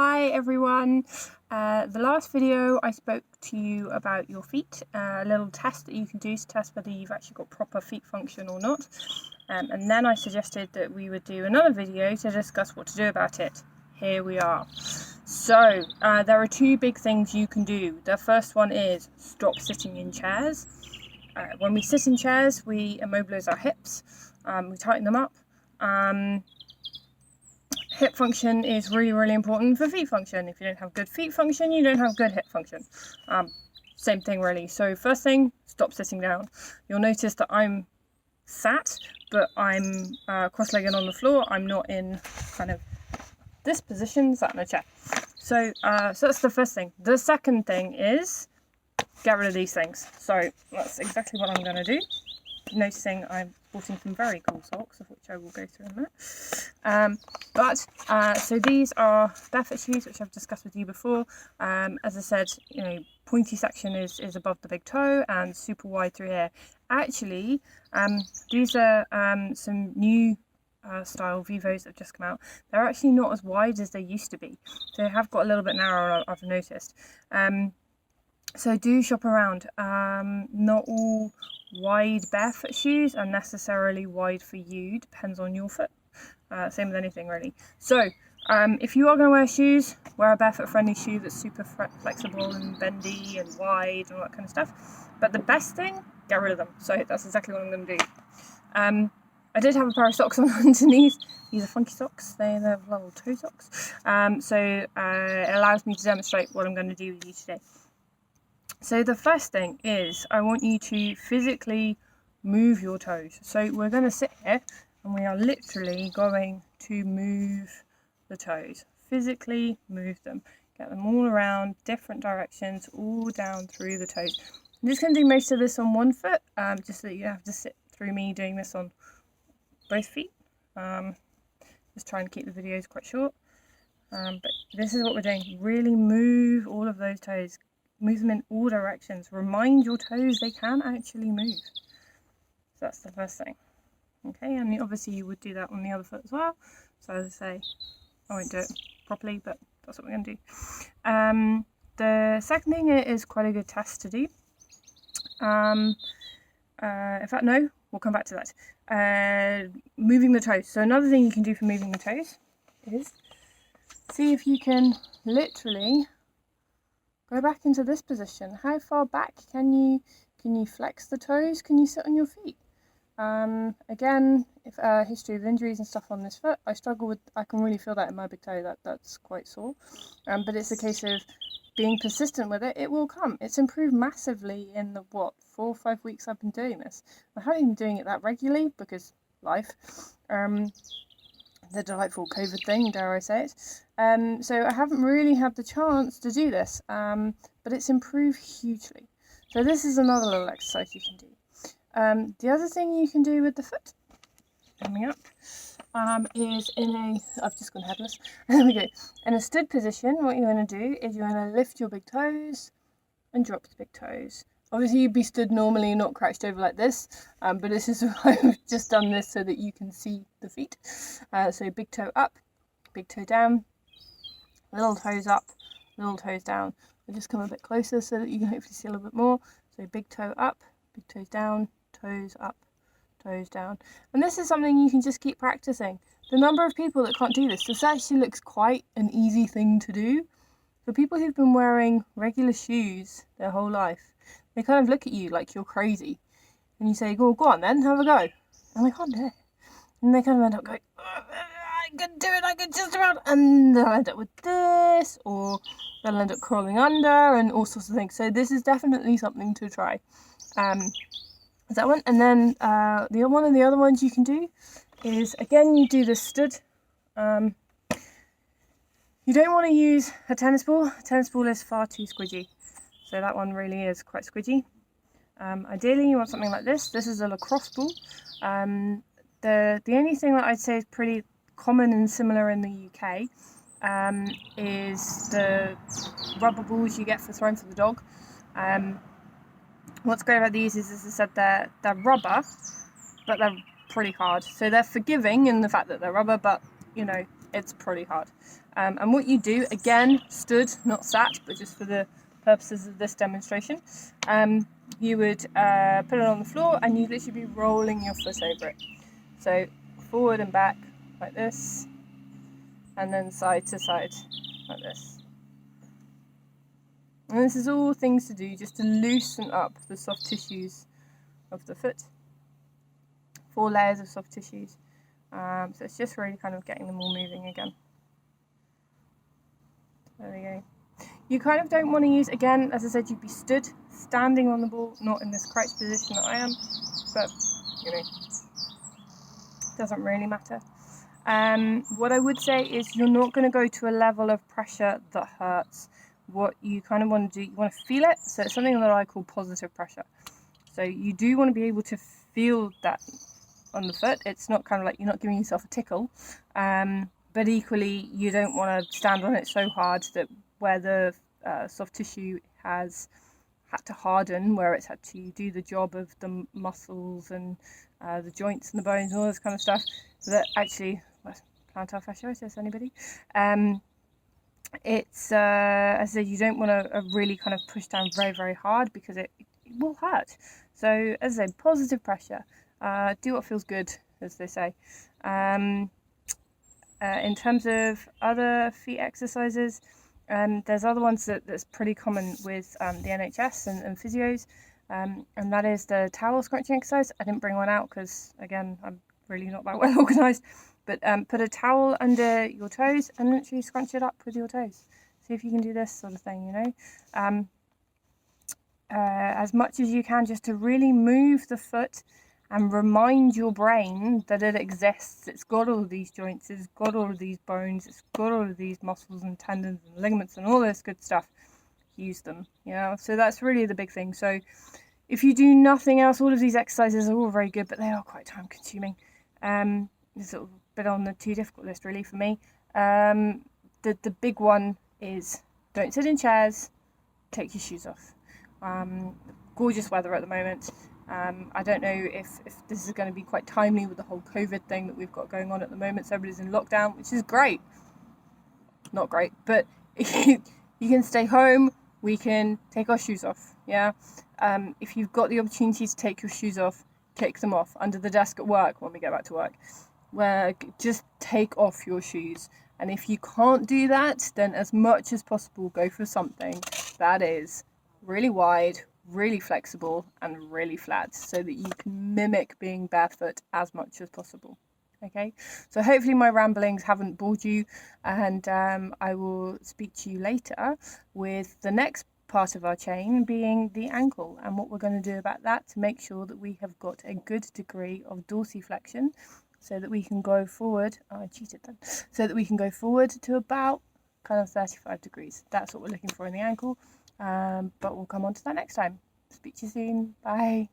Hi everyone. The last video I spoke to you about your feet, a little test that you can do to test whether you've actually got proper feet function or not. And then I suggested that we would do another video to discuss what to do about it. Here we are. So there are two big things you can do. The first one is stop sitting in chairs. When we sit in chairs, we immobilize our hips, we tighten them up. Hip function is really important for feet function. If you don't have good feet function, you don't have good hip function. Same thing really. So first thing, stop sitting down. You'll notice that I'm sat, but I'm cross-legged on the floor. I'm not in kind of this position, sat in a chair. So that's the first thing. The second thing is get rid of these things. So that's exactly what I'm going to do. Noticing I'm sporting some very cool socks, of which I will go through in a minute. So these are barefoot shoes, which I've discussed with you before. As I said, pointy section is above the big toe and super wide through here. Actually, these are some new style Vivos that have just come out. They're actually not as wide as they used to be. They have got a little bit narrower, I've noticed. So do shop around. Not all wide barefoot shoes are necessarily wide for you, depends on your foot. Same with anything really. So if you are going to wear shoes, wear a barefoot friendly shoe that's super flexible and bendy and wide and all that kind of stuff. But the best thing, get rid of them. So that's exactly what I'm going to do. I did have a pair of socks on underneath. These are funky socks, they're little toe socks. So it allows me to demonstrate what I'm going to do with you today. So the first thing is I want you to physically move your toes. So we're going to sit here and we are literally going to move the toes. Physically move them. Get them all around, different directions, all down through the toes. I'm just going to do most of this on one foot, just so that you don't have to sit through me doing this on both feet. Just trying to keep the videos quite short. But this is what we're doing. Really move all of those toes. Move them in all directions. Remind your toes they can actually move. So that's the first thing. Okay, and obviously you would do that on the other foot as well. So as I say, I won't do it properly, but that's what we're going to do. The second thing is quite a good test to do. In fact, no, we'll come back to that. Moving the toes. So another thing you can do for moving the toes is see if you can literally go back into this position. How far back can you flex the toes? Can you sit on your feet? Again, if history of injuries and stuff on this foot, I can really feel that in my big toe, that's quite sore. But it's a case of being persistent with it. It will come. It's improved massively in the 4 or 5 weeks I've been doing this. I haven't been doing it that regularly because life. The delightful COVID thing, dare I say it. So I haven't really had the chance to do this, but it's improved hugely. So this is another little exercise you can do. The other thing you can do with the foot, coming up, is I've just gone headless, there we go. In a stood position, what you're going to do is you're going to lift your big toes and drop the big toes. Obviously you'd be stood normally, not crouched over like this, but this is I've just done this so that you can see the feet. So big toe up, big toe down, little toes up, little toes down. I'll just come a bit closer so that you can hopefully see a little bit more. So big toe up, big toes down, toes up, toes down. And this is something you can just keep practicing. The number of people that can't do this actually looks quite an easy thing to do. For people who've been wearing regular shoes their whole life, they kind of look at you like you're crazy. And you say, go on then, have a go. And they can't do it. And they kind of end up going, I can do it, I can just about. And they'll end up with this, or they'll end up crawling under and all sorts of things. So this is definitely something to try. Is that one? And then one of the other ones you can do is, again, you do the stood. You don't want to use a tennis ball. A tennis ball is far too squidgy. So that one really is quite squidgy. Ideally, you want something like this. This is a lacrosse ball. The only thing that I'd say is pretty common and similar in the UK is the rubber balls you get for throwing for the dog. What's great about these is, as I said, they're rubber, but they're pretty hard. So they're forgiving in the fact that they're rubber, but It's pretty hard. And what you do, again, stood, not sat, but just for the purposes of this demonstration, you would put it on the floor and you'd literally be rolling your foot over it. So forward and back like this, and then side to side like this. And this is all things to do just to loosen up the soft tissues of the foot. 4 layers of soft tissues. So it's just really kind of getting them all moving again. There we go. You kind of don't want to use, again, as I said, you'd be stood, standing on the ball, not in this crouched position that I am, but, you know, doesn't really matter. What I would say is you're not going to go to a level of pressure that hurts. What you kind of want to do, you want to feel it, so it's something that I call positive pressure. So you do want to be able to feel that on the foot. It's not kind of like you're not giving yourself a tickle, but equally you don't want to stand on it so hard that where the soft tissue has had to harden, where it's had to do the job of the muscles and the joints and the bones and all this kind of stuff, that actually, plantar fasciitis, anybody? It's as I said, you don't want to really kind of push down very, very hard because it will hurt. So as I said, positive pressure. Do what feels good, as they say. In terms of other feet exercises, there's other ones that's pretty common with the NHS and physios, and that is the towel scrunching exercise. I didn't bring one out because, again, I'm really not that well organised, but put a towel under your toes and literally scrunch it up with your toes. See if you can do this sort of thing, you know. As much as you can, just to really move the foot and remind your brain that it exists. It's got all of these joints, it's got all of these bones, it's got all of these muscles and tendons and ligaments and all this good stuff. Use them, you know. So that's really the big thing. So if you do nothing else, all of these exercises are all very good, but they are quite time consuming. It's a bit on the too difficult list really for me. The big one is don't sit in chairs, take your shoes off. Gorgeous weather at the moment. I don't know if this is going to be quite timely with the whole COVID thing that we've got going on at the moment. So everybody's in lockdown, which is great. Not great, but you can stay home. We can take our shoes off. Yeah. If you've got the opportunity to take your shoes off, take them off under the desk at work when we get back to work. Where just take off your shoes. And if you can't do that, then as much as possible, go for something that is really wide, really flexible and really flat, so that you can mimic being barefoot as much as possible. Okay, so hopefully my ramblings haven't bored you, and I will speak to you later with the next part of our chain being the ankle, and what we're going to do about that to make sure that we have got a good degree of dorsiflexion, so that we can go forward. Oh, I cheated then. So that we can go forward to about kind of 35 degrees. That's what we're looking for in the ankle. But we'll come on to that next time. Speak to you soon. Bye.